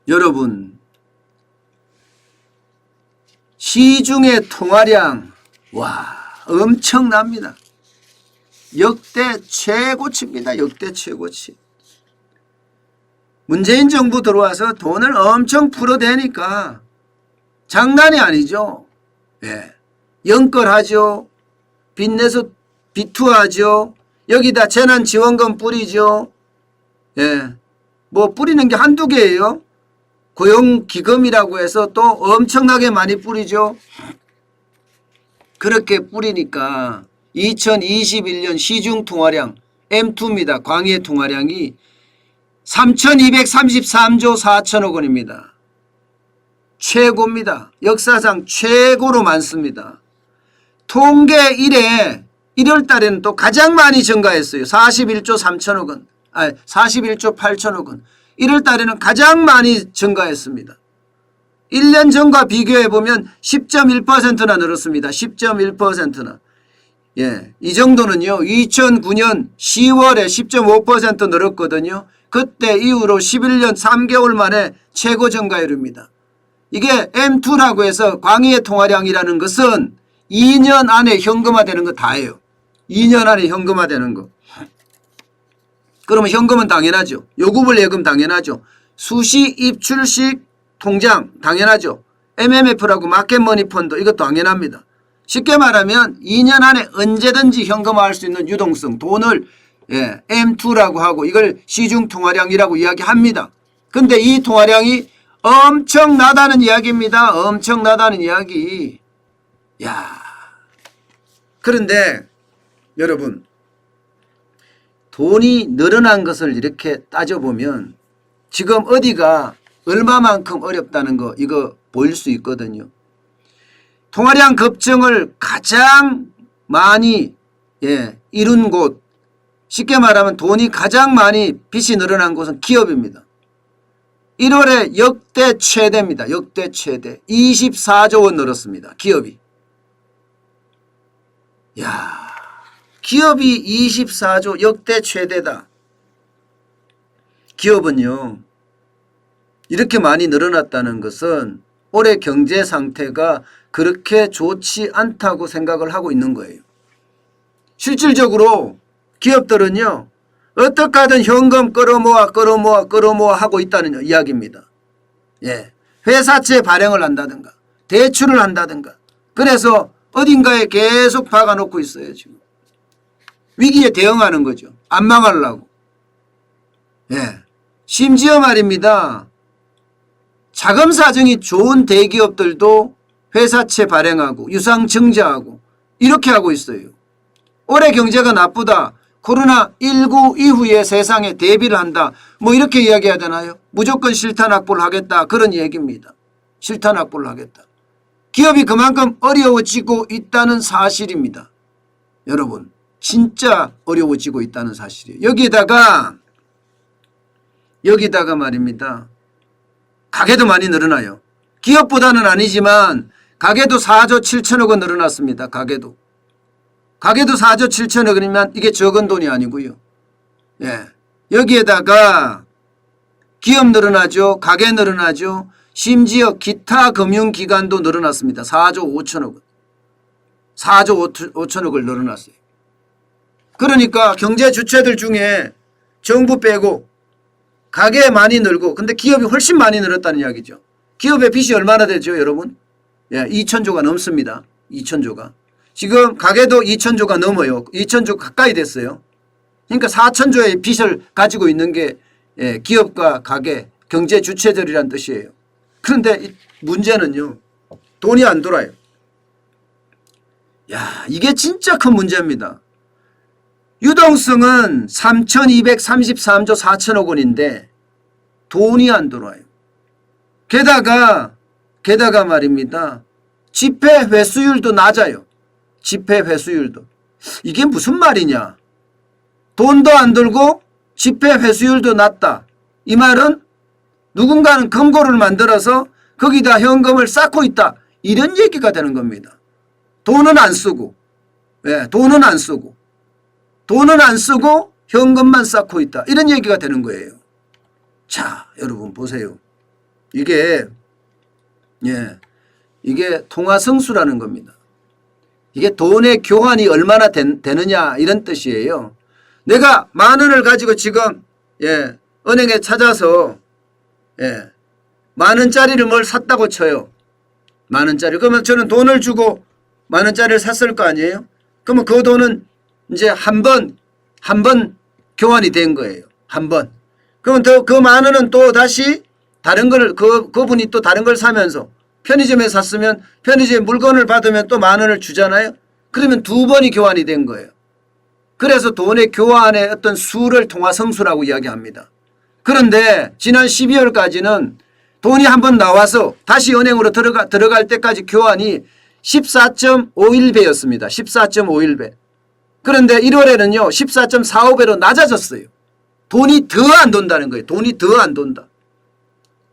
여러분, 시중의 통화량 엄청납니다. 역대 최고치입니다. 역대 최고치. 문재인 정부 들어와서 돈을 엄청 풀어대니까 장난이 아니죠. 예. 연끌하죠. 빚내서 비투하죠. 여기다 재난지원금 뿌리죠. 예. 뭐 뿌리는 게 한두 개예요. 고용기금이라고 해서 또 엄청나게 많이 뿌리죠. 그렇게 뿌리니까 2021년 시중통화량 M2입니다. 광의 통화량이 3,233조 4천억 원입니다. 최고입니다. 역사상 최고로 많습니다. 통계 이래 1월 달에는 또 가장 많이 증가했어요. 41조 3천억 원. 41조 8천억 원. 1월 달에는 가장 많이 증가했습니다. 1년 전과 비교해 보면 10.1%나 늘었습니다. 10.1%나. 예, 이 정도는요. 2009년 10월에 10.5% 늘었거든요. 그때 이후로 11년 3개월 만에 최고 증가율입니다. 이게 M2라고 해서 광의의 통화량이라는 것은 2년 안에 현금화되는 거 다예요. 2년 안에 현금화되는 거. 그러면 현금은 당연하죠. 요구불 예금 당연하죠. 수시 입출식 통장 당연하죠. MMF라고 마켓머니 펀드 이것도 당연합니다. 쉽게 말하면 2년 안에 언제든지 현금화할 수 있는 유동성 돈을 M2라고 하고 이걸 시중통화량이라고 이야기합니다. 근데 이 통화량이 엄청나다는 이야기입니다. 엄청나다는 이야기. 야, 그런데 여러분 돈이 늘어난 것을 이렇게 따져보면 지금 어디가 얼마만큼 어렵다는 거 이거 보일 수 있거든요. 통화량 급증을 가장 많이 이룬 곳, 쉽게 말하면 돈이 가장 많이 빚이 늘어난 곳은 기업입니다. 1월에 역대 최대입니다. 역대 최대 24조 원 늘었습니다. 기업이. 야, 기업이 24조 역대 최대다. 기업은요 이렇게 많이 늘어났다는 것은 올해 경제 상태가 그렇게 좋지 않다고 생각을 하고 있는 거예요. 실질적으로 기업들은요 어떻게 하든 현금 끌어모아 하고 있다는 이야기입니다. 예, 회사채 발행을 한다든가 대출을 한다든가 그래서 어딘가에 계속 박아놓고 있어요. 지금 위기에 대응하는 거죠. 안 망하려고. 예, 심지어 말입니다. 자금 사정이 좋은 대기업들도 회사채 발행하고 유상증자하고 이렇게 하고 있어요. 올해 경제가 나쁘다. 코로나19 이후에 세상에 대비를 한다. 뭐 이렇게 이야기해야 되나요? 무조건 실탄 확보를 하겠다. 그런 얘기입니다. 실탄 확보를 하겠다. 기업이 그만큼 어려워지고 있다는 사실입니다. 여러분 진짜 어려워지고 있다는 사실이에요. 여기다가 말입니다. 가계도 많이 늘어나요. 기업보다는 아니지만 가계도 4조 7천억 원 늘어났습니다. 가계도 4조 7천억 원이면 이게 적은 돈이 아니고요. 예, 여기에다가 기업 늘어나죠. 가계 늘어나죠. 심지어 기타 금융기관도 늘어났습니다. 4조 5천억 원. 4조 5천억을 늘어났어요. 그러니까 경제 주체들 중에 정부 빼고 가계 많이 늘고 근데 기업이 훨씬 많이 늘었다는 이야기죠. 기업의 빚이 얼마나 되죠 여러분? 예, 2천조가 넘습니다. 2천조가. 지금 가계도 2천조가 넘어요. 2천조 가까이 됐어요. 그러니까 4천조의 빚을 가지고 있는 게 기업과 가계, 경제 주체들이란 뜻이에요. 그런데 문제는요. 돈이 안 돌아요. 야, 이게 진짜 큰 문제입니다. 유동성은 3,233조 4천억 원인데 돈이 안 돌아요. 게다가 말입니다. 지폐 회수율도 낮아요. 지폐 회수율도. 이게 무슨 말이냐. 돈도 안 들고 지폐 회수율도 낮다. 이 말은 누군가는 금고를 만들어서 거기다 현금을 쌓고 있다. 이런 얘기가 되는 겁니다. 돈은 안 쓰고 돈은 안 쓰고 현금만 쌓고 있다. 이런 얘기가 되는 거예요. 자, 여러분 보세요. 이게 이게 통화성수라는 겁니다. 이게 돈의 교환이 얼마나 되느냐 이런 뜻이에요. 내가 10,000원을 가지고 지금 은행에 찾아서 10,000원짜리를 뭘 샀다고 쳐요. 10,000원짜리. 그러면 저는 돈을 주고 10,000원짜리를 샀을 거 아니에요? 그러면 그 돈은 이제 한 번 교환이 된 거예요. 한 번. 그러면 그 10,000원은 또 다시 다른 걸 그분이 또 다른 걸 사면서 편의점에 샀으면 편의점에 물건을 받으면 또 10,000원을 주잖아요. 그러면 2번이 교환이 된 거예요. 그래서 돈의 교환의 어떤 수를 통화성수라고 이야기합니다. 그런데 지난 12월까지는 돈이 한번 나와서 다시 은행으로 들어갈 때까지 교환이 14.51배였습니다. 14.51배. 그런데 1월에는요 14.45배로 낮아졌어요. 돈이 더 안 돈다는 거예요. 돈이 더 안 돈다.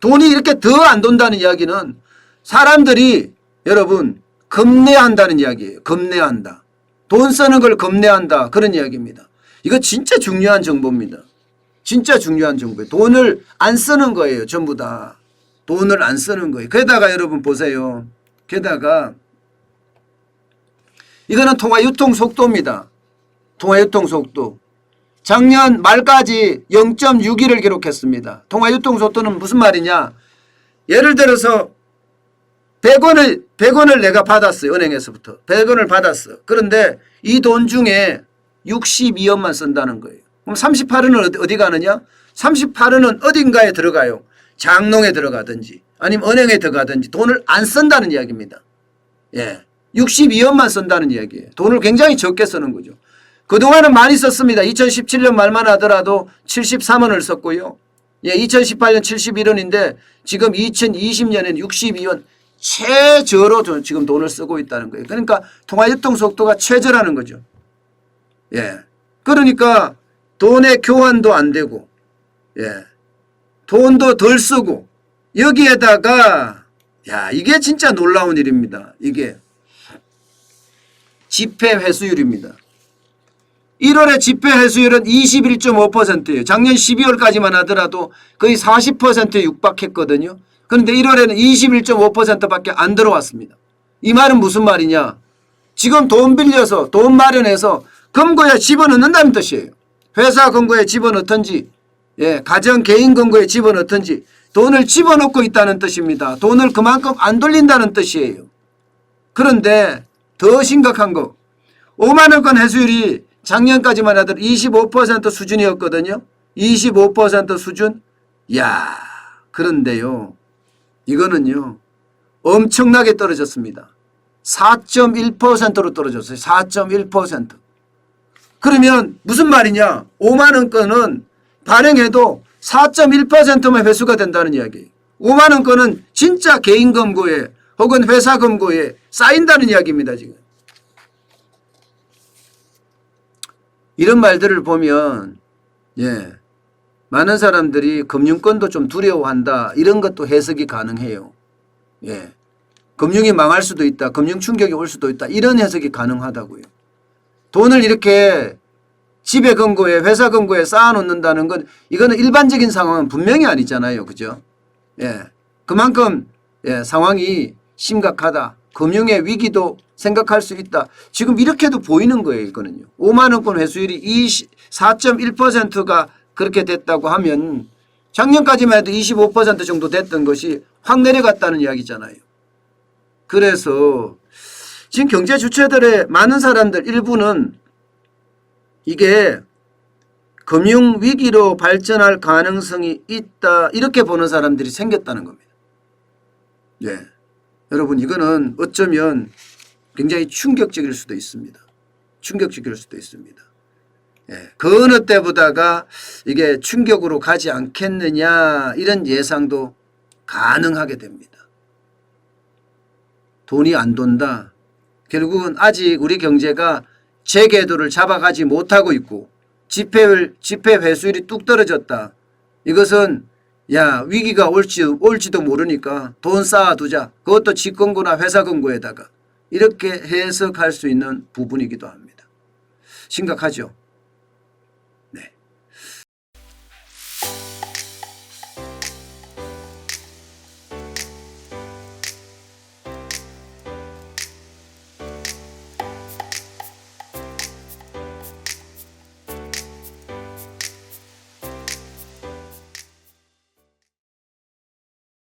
돈이 이렇게 더 안 돈다는 이야기는 사람들이 여러분 겁내한다는 이야기예요. 겁내한다. 돈 쓰는 걸 겁내한다. 그런 이야기입니다. 이거 진짜 중요한 정보입니다. 진짜 중요한 정보예요. 돈을 안 쓰는 거예요. 전부 다. 돈을 안 쓰는 거예요. 게다가 여러분 보세요. 게다가 이거는 통화 유통 속도입니다. 통화 유통 속도. 작년 말까지 0.61을 기록했습니다. 통화 유통 속도는 무슨 말이냐. 예를 들어서 100원을 내가 받았어요. 은행에서부터. 100원을 받았어. 그런데 이 돈 중에 62원만 쓴다는 거예요. 그럼 38원은 어디 가느냐? 38원은 어딘가에 들어가요. 장롱에 들어가든지 아니면 은행에 들어가든지 돈을 안 쓴다는 이야기입니다. 62원만 쓴다는 이야기예요. 돈을 굉장히 적게 쓰는 거죠. 그동안은 많이 썼습니다. 2017년 말만 하더라도 73원을 썼고요. 2018년 71원인데 지금 2020년에는 62원 최저로 지금 돈을 쓰고 있다는 거예요. 그러니까 통화 유통 속도가 최저라는 거죠. 그러니까 돈의 교환도 안 되고 돈도 덜 쓰고 여기에다가 이게 진짜 놀라운 일입니다. 이게 지폐 회수율입니다. 1월에 지폐 회수율은 21.5%예요. 작년 12월까지만 하더라도 거의 40%에 육박했거든요. 그런데 1월에는 21.5%밖에 안 들어왔습니다. 이 말은 무슨 말이냐. 지금 돈 빌려서 돈 마련해서 금고에 집어넣는다는 뜻이에요. 회사 금고에 집어넣든지 가정 개인 금고에 집어넣든지 돈을 집어넣고 있다는 뜻입니다. 돈을 그만큼 안 돌린다는 뜻이에요. 그런데 더 심각한 거 5만원권 회수율이 작년까지만 하더라도 25% 수준이었거든요. 25% 수준. 그런데요. 이거는요. 엄청나게 떨어졌습니다. 4.1%로 떨어졌어요. 4.1%. 그러면 무슨 말이냐. 5만원권은 발행해도 4.1%만 회수가 된다는 이야기예요. 5만원권은 진짜 개인 금고에 혹은 회사 금고에 쌓인다는 이야기입니다. 지금. 이런 말들을 보면 많은 사람들이 금융권도 좀 두려워한다. 이런 것도 해석이 가능해요. 금융이 망할 수도 있다. 금융 충격이 올 수도 있다. 이런 해석이 가능하다고요. 돈을 이렇게 집에 금고에 회사 금고에 쌓아놓는다는 건 이거는 일반적인 상황은 분명히 아니잖아요. 그죠? 그만큼 상황이 심각하다. 금융의 위기도 생각할 수 있다. 지금 이렇게도 보이는 거예요. 이거는요. 5만원권 회수율이 4.1%가 그렇게 됐다고 하면 작년까지만 해도 25% 정도 됐던 것이 확 내려갔다는 이야기잖아요. 그래서 지금 경제 주체들의 많은 사람들 일부는 이게 금융위기로 발전할 가능성이 있다 이렇게 보는 사람들이 생겼다는 겁니다. 여러분 이거는 어쩌면 굉장히 충격적일 수도 있습니다. 충격적일 수도 있습니다. 그 어느 때보다가 이게 충격으로 가지 않겠느냐 이런 예상도 가능하게 됩니다. 돈이 안 돈다. 결국은 아직 우리 경제가 재궤도를 잡아가지 못하고 있고 지폐 회수율이 뚝 떨어졌다. 이것은 위기가 올지도 모르니까 돈 쌓아두자. 그것도 집금고나 회사 금고에다가 이렇게 해석할 수 있는 부분이기도 합니다. 심각하죠.